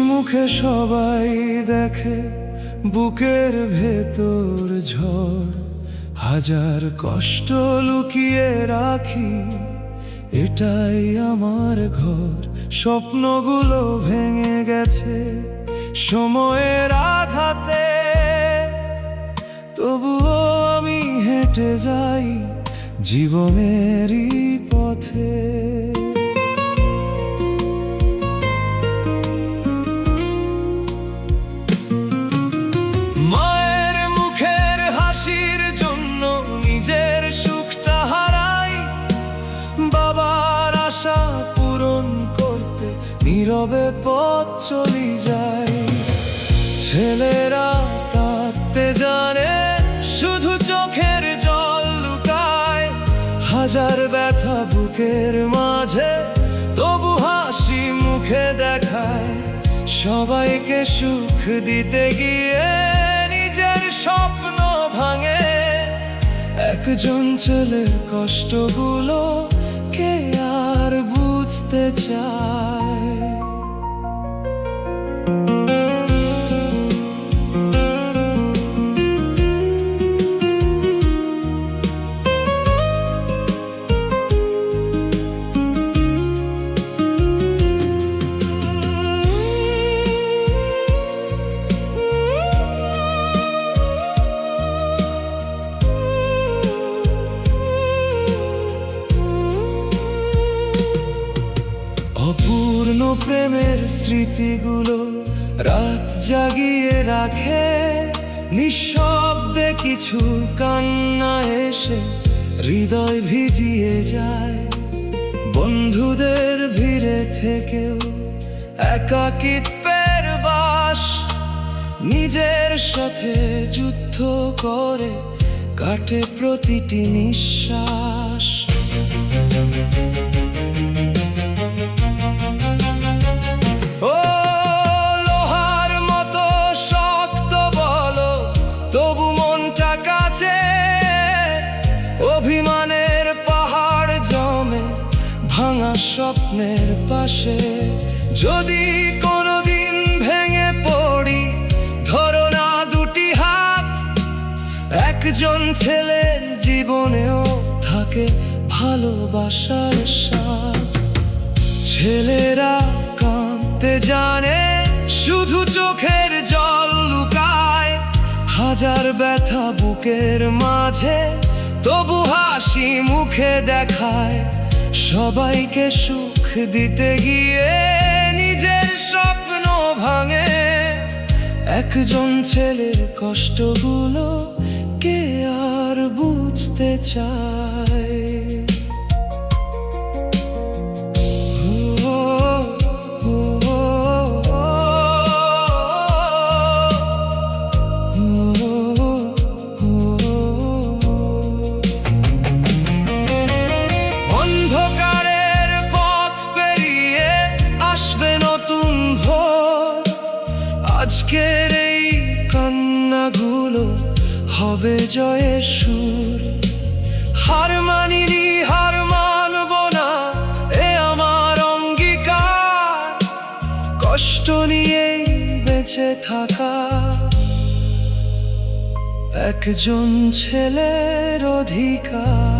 মুখে সবাই দেখে বুকের ভেতর ঝড়, হাজার কষ্ট লুকিয়ে রাখি, এটাই আমার ঘর। স্বপ্নগুলো ভেঙে গেছে সময়ের আঘাতে, তবুও আমি হেঁটে যাই জীবনেরই পথে। মায়ের মুখের হাসির জন্য নিজের সুখটা হারাই, বাবার আশা পূরণ করতে নীরবে পথ চলি যায়। ছেলেরা কাঁদতে জানে, শুধু চোখের জল লুকায়, হাজার ব্যথা বুকের মাঝে তবু হাসি মুখে দেখায়। সবাইকে সুখ দিতে গিয়ে নিজের স্বপ্ন ভাঙে, একজন ছেলের কষ্টগুলো কে আর বুঝতে চায়। অপূর্ণ প্রেমের স্মৃতিগুলো রাত জাগিয়ে রাখে, নিঃশব্দে কিছু কান্না এসে হৃদয় ভিজিয়ে যায়। বন্ধুদের ভিড়ে থেকেও একাকিত্বের বাস, নিজের সাথে যুদ্ধ করে কাটে প্রতিটি নিঃশ্বাস। ও লোহার মতো শক্ত বলো, তবু মনটা কাছে, অভিমানের পাহাড় জমে ভাঙা স্বপ্নের পাশে। যদি কোনোদিন ভেঙে পড়ি, ধরো না দুটি হাত, একজন ছেলের জীবনেও থাকে ভালোবাসার স্বাদ। ছেলেরা কাঁদতে জানে, শুধু চোখের জল লুকায়, হাজার ব্যথা বুকের মাঝে তবু হাসি মুখে দেখায়। সবাইকে সুখ দিতে গিয়ে নিজের স্বপ্ন ভাঙে, একজন ছেলের কষ্টগুলো কে আর বুঝতে চায়। অন্ধকারের পথ পেরিয়ে আসবে নতুন ভোর, আজকের এই কান্নাগুলো হবে জয়ের সুর। হার মানিনি, হার মানব না, এ আমার অঙ্গীকার। কষ্ট নিয়েই বেঁচে থাকা একজন ছেলের অধিকার।